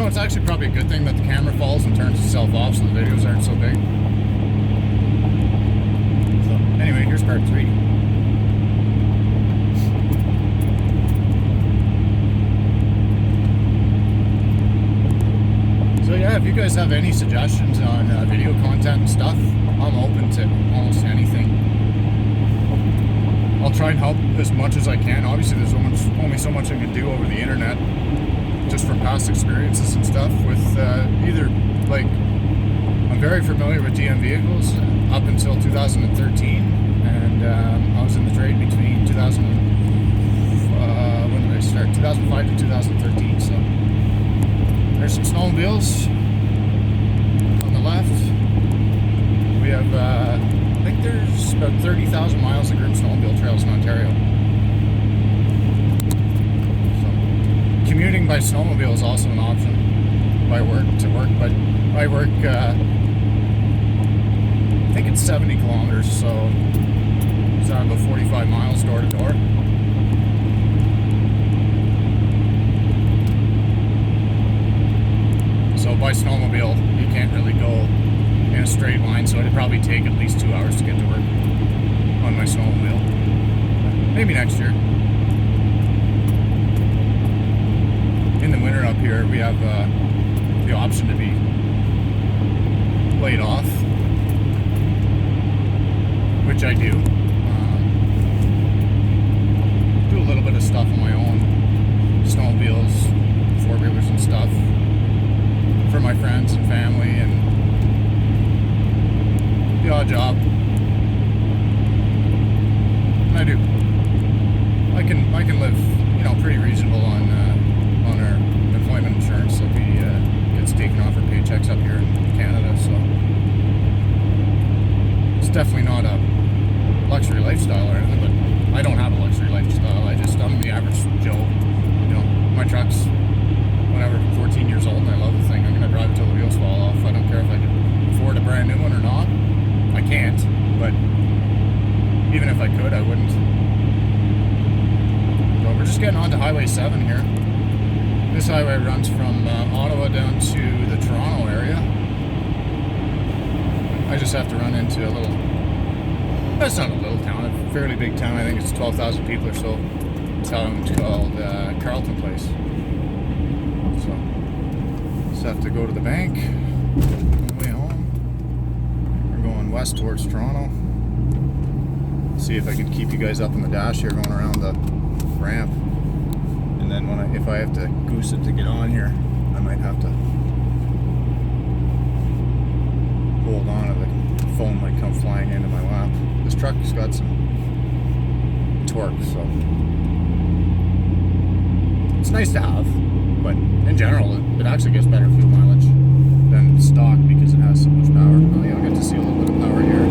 know, it's actually probably a good thing that the camera falls and turns itself off so the videos aren't so big. So, anyway, here's part 3. So yeah, if you guys have any suggestions on video content and stuff, I'm open to almost anything. I'll try and help as much as I can. Obviously, there's only so much I can do over the internet, just from past experiences and stuff with either, like, I'm very familiar with GM vehicles up until 2013, and I was in the trade between 2005 to 2013, so there's some snowmobiles on the left. We have, I think there's about 30,000 miles of Grim Snowmobile trails in Ontario. So, commuting by snowmobile is also an option by work, but I work, I think it's 70 kilometers, so it's about 45 miles door to door. So by snowmobile, you can't really go in a straight line, so it'd probably take at least 2 hours to get to work on my snowmobile. Maybe next year. In the winter up here, we have the option to be laid off, which I do. Do a little bit of stuff on my own, snowmobiles, four-wheelers and stuff, for my friends and family, and the odd job. And I do. I can live, you know, pretty reasonable on our employment insurance that we gets taken off our paychecks up here in Canada. So it's definitely not a luxury lifestyle or anything. But I don't have a luxury lifestyle. I'm the average Joe. You know, my truck's whenever 14 years old, and I love the thing. I'm gonna drive it till the wheels fall off. I don't care if I can afford a brand new one or not. I can't, but even if I could, I wouldn't. So we're just getting onto Highway 7 here. This highway runs from Ottawa down to the Toronto area. I just have to run into a little, that's not a little town, a fairly big town. I think it's 12,000 people or so. It's called Carleton Place. So just have to go to the bank on the way home. We're going west towards Toronto. See if I can keep you guys up in the dash here going around the ramp. And then if I have to goose it to get on here, I might have to hold on, or the phone might come flying into my lap. This truck's got some torque, so it's nice to have. But in general, it actually gets better fuel mileage than stock because it has so much power. Oh, you'll get to see a little bit of power here.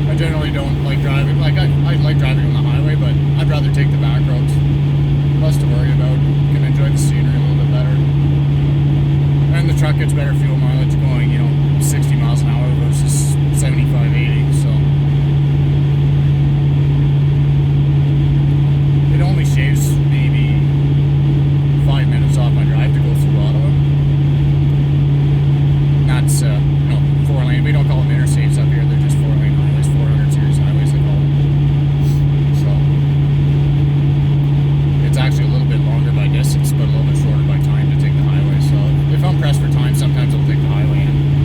I generally don't like driving. Like I like driving on the highway, but I'd rather take the back roads. Less to worry about. You can enjoy the scenery a little bit better. And the truck gets better fuel mileage going, 60 miles an hour versus 75, 80. So it only shaves maybe 5 minutes off my drive to go through Ottawa. That's, 4-lane. We don't call them interstates up here. They're just 4-lane highways, 400 series highways, they call them. So it's actually a little bit longer by distance, but a little bit shorter by time to take the highway. So if I'm pressed for time, sometimes I'll take the highway in.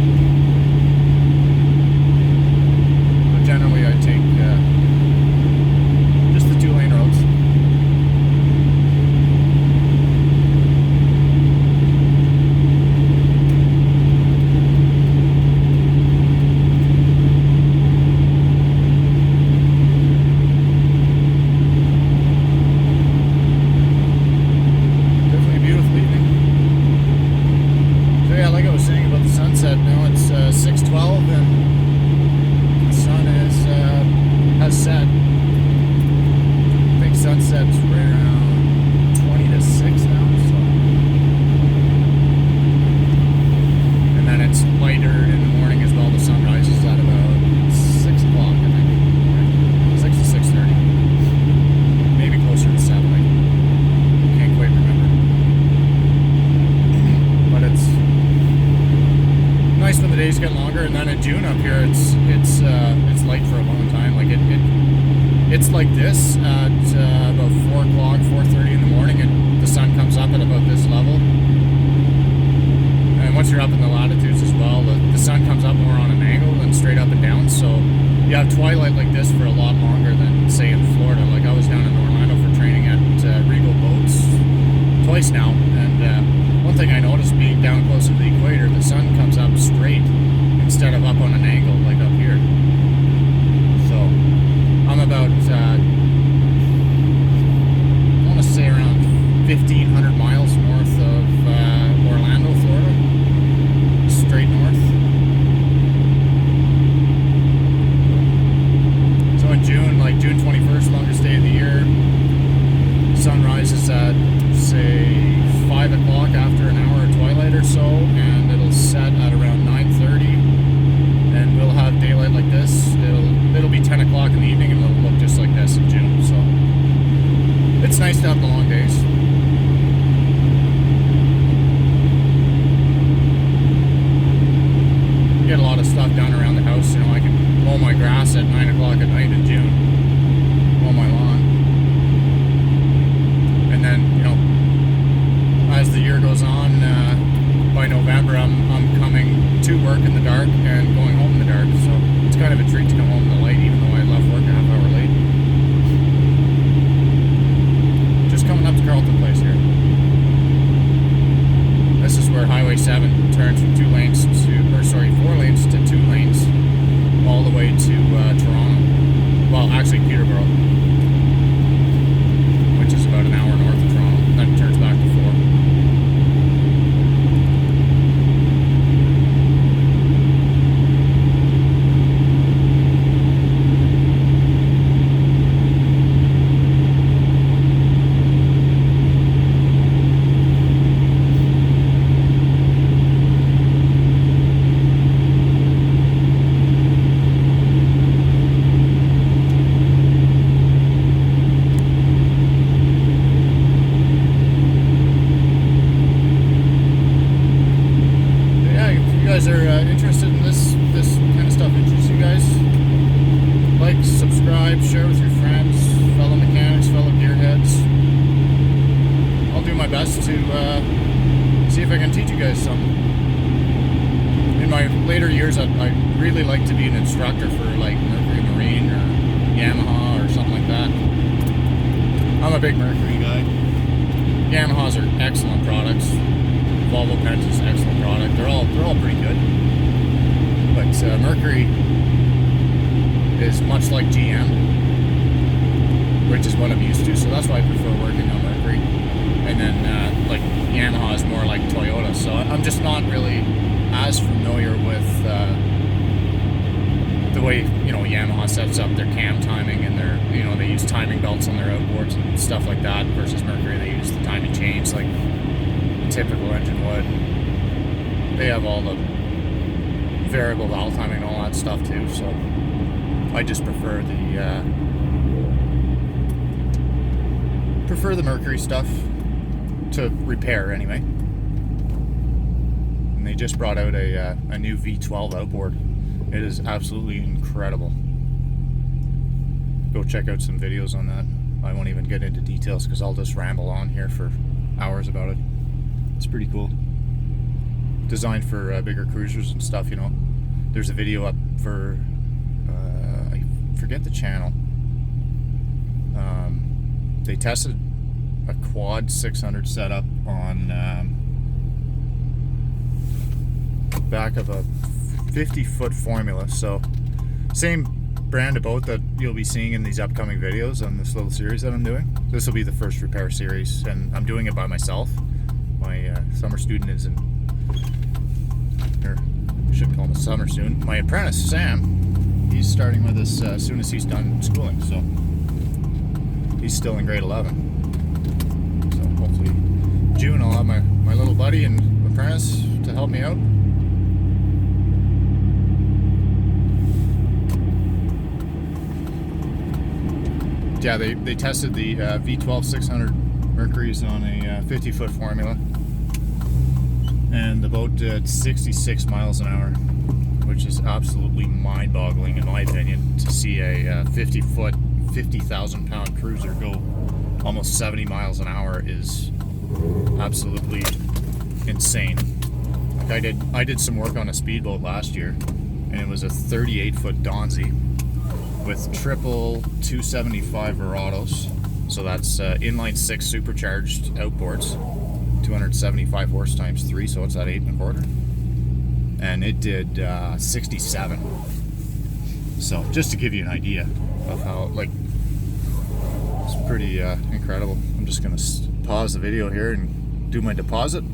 June up here, it's light for a long time. Like it's like this at about 4 o'clock, 4:30 in the morning, and the sun comes up at about this level. And once you're up in the latitudes as well, the sun comes up more on an angle than straight up and down. So you have twilight like this for a lot longer than, say, in Florida. Like I was down in Orlando for training at Regal Boats twice now, and one thing I noticed being down close to the equator, the sun comes up straight instead of up on an angle like up here. So I'm about, I want to say around 1,500 miles north of Orlando, Florida, straight north. So in June, like June 21st, longest day of the year, sun rises at, say, 5 o'clock after an hour of twilight or so, and it'll set at around 9:30, and we'll have daylight like this. It'll be 10 o'clock in the evening, and it'll look just like this in June. So it's nice to have the long days. Get a lot of stuff done around the house. You know, I can mow my grass at 9 o'clock at night in June, mow my lawn, and then, you know, as the year goes on, by November I'm coming to work in the dark and going home in the dark. So it's kind of a treat to come home in the light, even though I left work a half hour late. Just coming up to Carleton Place here. This is where Highway 7 turns from 4 lanes to 2 lanes, all the way to Toronto. Well, actually Peterborough, which is about an hour north of Toronto. Then it turns back to 4. Interested in this kind of stuff, interests you guys, like, subscribe, share with your friends, fellow mechanics, fellow gearheads. I'll do my best to see if I can teach you guys something. In my later years, I'd really like to be an instructor for like Mercury Marine or Yamaha or something like that. I'm a big Mercury guy. Yamahas are excellent products. Volvo Penta's an excellent product. They're all pretty good. But Mercury is much like GM, which is what I'm used to. So that's why I prefer working on Mercury. And then like Yamaha is more like Toyota. So I'm just not really as familiar with the way, you know, Yamaha sets up their cam timing and their, you know, they use timing belts on their outboards and stuff like that, versus Mercury, they use the timing chains like typical engine would. They have all the variable valve timing and all that stuff too, so I just prefer the Mercury stuff to repair anyway. And they just brought out a new V12 outboard. It is absolutely incredible. Go check out some videos on that. I won't even get into details because I'll just ramble on here for hours about it. It's pretty cool. Designed for bigger cruisers and stuff, you know. There's a video up for, I forget the channel. They tested a quad 600 setup on back of a 50-foot Formula. So same brand of boat that you'll be seeing in these upcoming videos on this little series that I'm doing. This will be the first repair series, and I'm doing it by myself. My summer student is in, or I should call him a summer student. My apprentice, Sam, he's starting with us as soon as he's done schooling, so he's still in grade 11. So hopefully June I'll have my little buddy and apprentice to help me out. Yeah, they tested the V12 600 Mercuries on a 50-foot Formula, and the boat did 66 miles an hour, which is absolutely mind-boggling in my opinion, to see a 50-foot, 50,000-pound cruiser go almost 70 miles an hour is absolutely insane. Like I did some work on a speedboat last year, and it was a 38-foot Donzi with triple 275 Verados. So that's inline 6 supercharged outboards, 275 horse times 3, so it's at 8 1/4. And it did 67. So just to give you an idea of how, like, it's pretty incredible. I'm just gonna pause the video here and do my deposit.